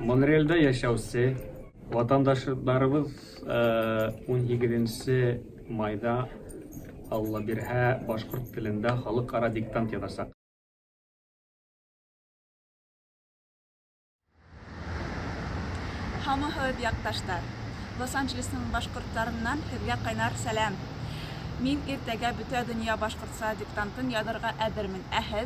Монреальда яшәүче ватандашларыбыз 18 майда Алла бирһә башкорт телендә халыкара диктант язачак. Хамыһы якташтар. Лос-Анджелесның башкортларыннан һеҙгә кайнар сәлам. Мин иртәгә бөтә дөнья башкортса диктантын яҙырға әҙермен. Ә һеҙ?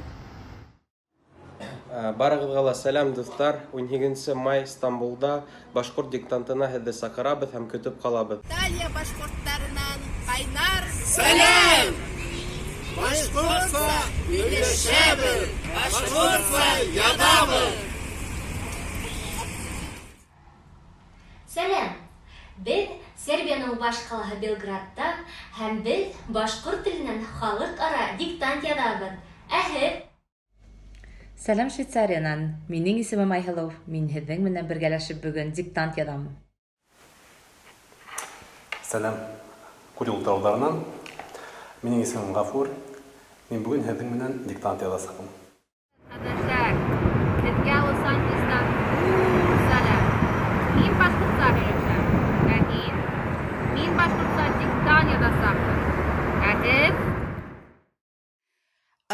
Барығыҙға ла сәлам, дуҫтар. 18 май Стамбулда башҡорт диктантына һеҙҙе саҡырабыҙ һәм көтөп ҡалабыҙ. Италия башҡорттарынан ҡайнар сәләм! Башҡортса һөйләшәбеҙ, башҡортса яҙабыҙ. Сәләм! Беҙ Сербияның баш ҡалаһы Белградта һәм беҙ башҡорт теленән халыҡ-ара диктант яҙабыҙ. Ә һеҙ? Сәләм Швейцариянан. Минең исемем Айһылыу. Мин һеҙҙең менән бергәләшеп бөгөн диктант яҙам. Сәләм Курил тауҙарынан. Минең исемем Ғафур. Мин бөгөн һеҙҙең менән диктант яҙасаҡмын. Ҡәҙерләр, һеҙгә Лос-Анджелестан сәләм. Мин башҡортса һөйләшәм. Ә һин? Мин башҡортса диктант яҙасаҡмын. Ә һеҙ?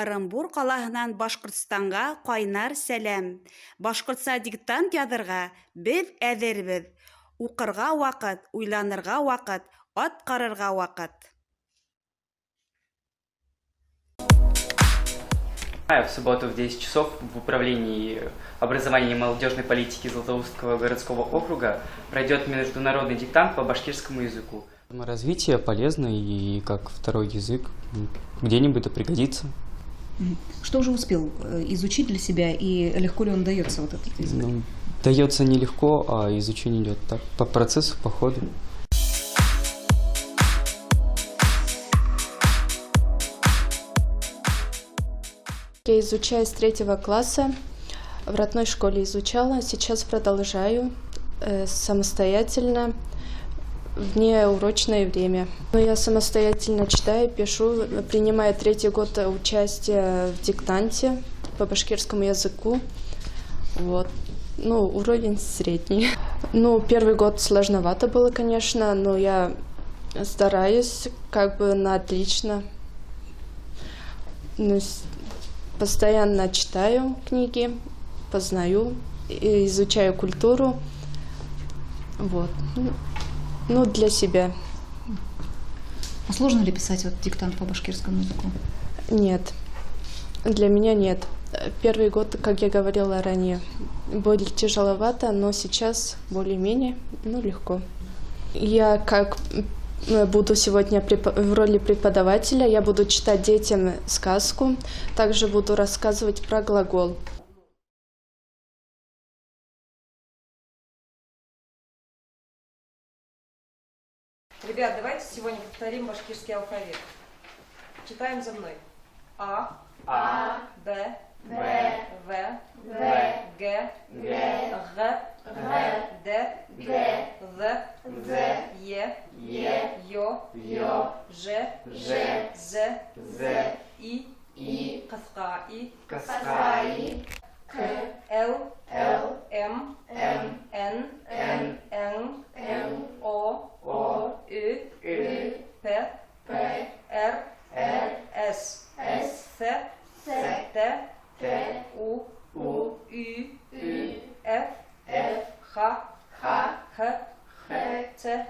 Ырымбур ҡалаһынан Башҡортостанға ҡайнар сәләм. Башҡортса диктант яҙырға беҙ әҙербеҙ. Уҡырға ваҡыт, уйланырға ваҡыт, ат ҡарырға ваҡыт. В субботу в 10 часов в Управлении образования и молодежной политики Златоустского городского округа пройдет международный диктант по башкирскому языку. Развитие полезно и как второй язык где-нибудь пригодится. Что уже успел изучить для себя и легко ли он дается, вот этот язык? Ну, дается нелегко, а изучение идет так, по процессу, по ходу. Я изучаю с 3 класса, в родной школе изучала, сейчас продолжаю самостоятельно в неурочное время. Но я самостоятельно читаю, пишу, принимаю 3-й год участия в диктанте по башкирскому языку. Вот. Ну, уровень средний. Ну, 1-й год сложновато было, конечно, но я стараюсь как бы на отлично. Ну, постоянно читаю книги, познаю, изучаю культуру. Вот. Ну, для себя. А сложно ли писать вот диктант по башкирскому языку? Нет, для меня нет. 1-й год, как я говорила ранее, более тяжеловато, но сейчас более-менее, ну, легко. Я как буду сегодня в роли преподавателя, я буду читать детям сказку, также буду рассказывать про глагол. Ребят, давайте сегодня повторим башкирский алфавит. Читаем за мной. А, Б, В, Г, Г, Д, З, Е, Ё, Ж, З, И, Кыска И, К, Л, М, Н, О, Ü, П, Р, С, Т, У, Ü, Ф, Х, Х, Ц,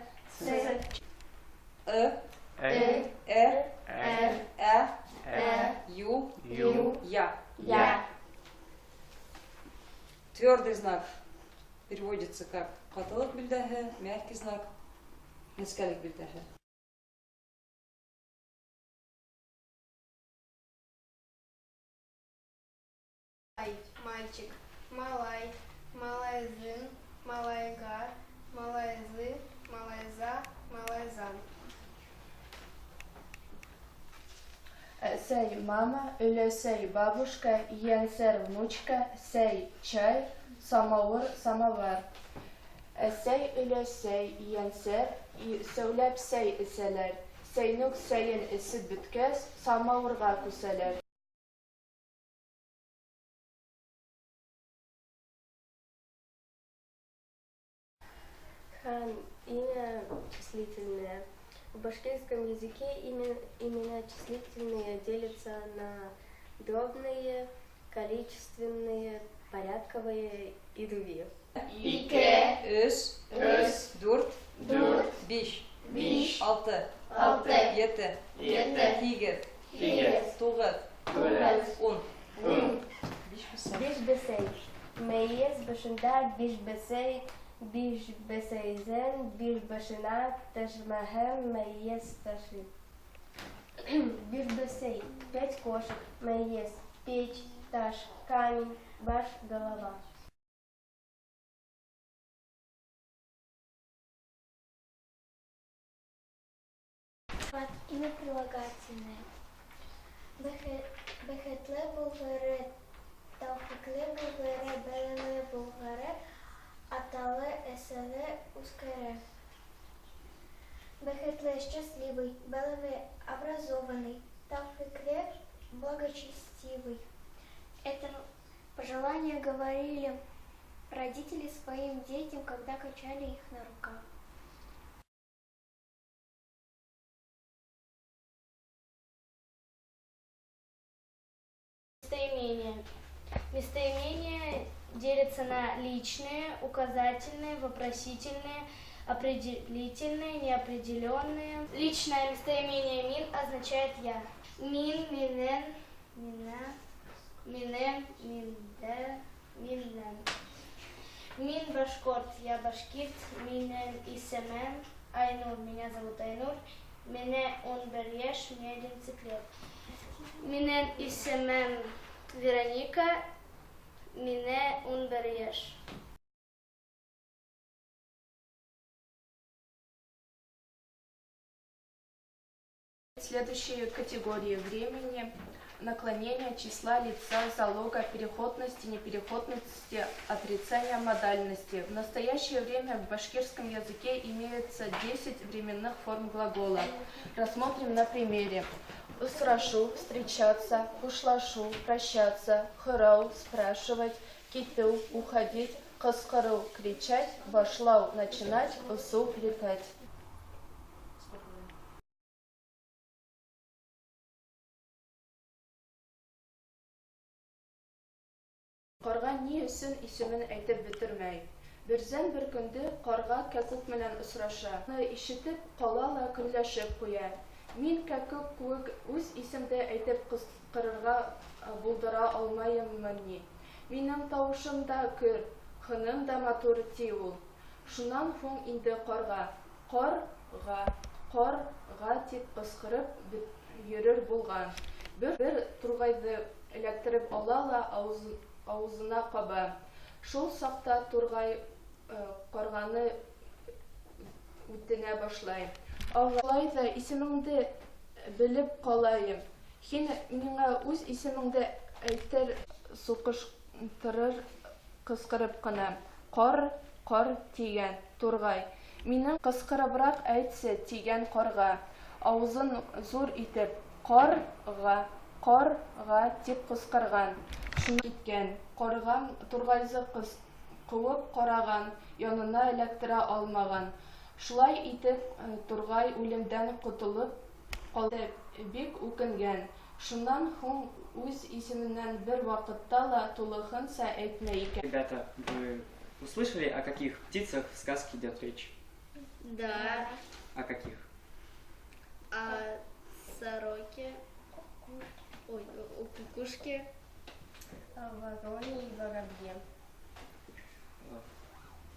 Ю, Я. Твердый знак переводится как катылык билдәһе, мягкий знак нескәлек билдәһе. Мальчик, малай, малайзын, малайга, малайзы, малайза, малайзан. Сей мама, сей бабушка, енсер внучка, сей чай, самауыр, самовар. Сей сей енсер, сөйләп сей эсәләр. Сейнүк сәйен эсеп бөткәс, самауырға күсәләр. Хан – имя числительное. В башкирском языке имена числительные делятся на дробные, количественные, порядковые и другие. Ике, үс, дүрт, биш, алты, еті, хигез, туғыз, он. Бишбесей. Мейес башында бишбесей, бишбесейзен, бишбашына, ташмахэм, мейес таши. Бишбесей. 5 кошек. Мейес. Печь, таш, камень, баш, голова. Имя прилагательное. Бехетле булгаре, талфикле булгаре, белене булгаре, атале эселе ускаре. Бехетле счастливый, белене образованный, талфикле благочестивый. Это пожелание говорили родители своим детям, когда качали их на руках. Местоимение. Местоимения делятся на личные, указательные, вопросительные, определительные, неопределенные. Личное местоимение мин означает я. Мин, минен, мина, минем, минде, миннен. Мин башкорт, я башкирт, минен исемен, Айнур, меня зовут Айнур, мене он береш, мне 11 лет. Минен исемем Вероника, мине он береш. Следующие категории времени: наклонение числа лица, залога, переходности, непереходности, отрицания модальности. В настоящее время в башкирском языке имеется 10 временных форм глагола. Рассмотрим на примере. Усрашу – встречаться, ушлашу – прощаться, хырау – спрашивать, киту – уходить, кыскыру – кричать, башлау – начинать, усу – летать. Карга ни өсөн исемен әйтеп бетермәй. Берзән бер көндә карга кәкүк менән очраша. Ишетеп кала ла көнләшеп куя. Мин кәкүк күк үз исемдә әйтеп кыскырырга булдыра алмаеммыни. Минем тавышым да көр, хыным да матур ти ул. Шуннан һуң инде карга, карга дип кыскырып йөрер булган. Бер тургайды эләктереп ала ла авызына каба. Шул сакта тургай карганы үтенә башлай. Алай да исемеңде белеп калайым. Һин миңа үз исемеңде әйтер сукыштырыр кыскырып кына. Кар тигән тургай. Минем кыскырыбрак әйтсә тигән карга. Авызын зур итеп карга дип кыскырган. Шуны иткән. Карга тургайзы куып караган, янына эләктерә алмаган. Шулай итеп тургай үлемдән кутылып калды, бик үкенгән. Шуннан һуң үз исеменнән бер вакытта ла тулыхынса әйтмәй икән. Ребята, вы услышали, о каких птицах в сказке идет речь? Да. О каких? О сороке, о кукушке, о вороне и воробье.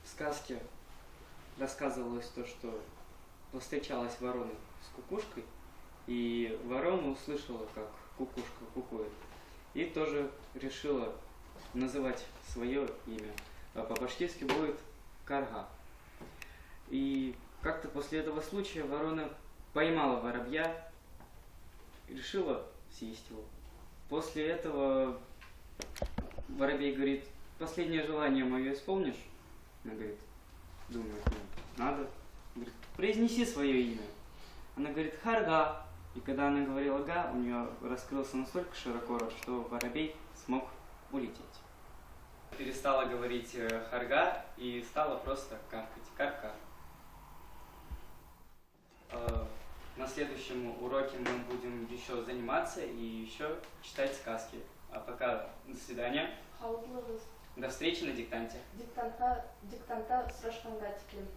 В сказке рассказывалось то, что повстречалась ворона с кукушкой, и ворона услышала, как кукушка кукует, и тоже решила называть свое имя. По-башкирски будет карга. И как-то после этого случая ворона поймала воробья и решила съесть его. После этого воробей говорит: последнее желание мое исполнишь? Она говорит, думает, надо. Говорит, произнеси свое имя. Она говорит, Харга. И когда она говорила га, у нее раскрылся настолько широко рот, что воробей смог улететь. Перестала говорить Харга и стала просто каркать. Карка. На следующем уроке мы будем еще заниматься и еще читать сказки. А пока до свидания. До встречи на диктанте. Диктантта сұрашқанға тіклем.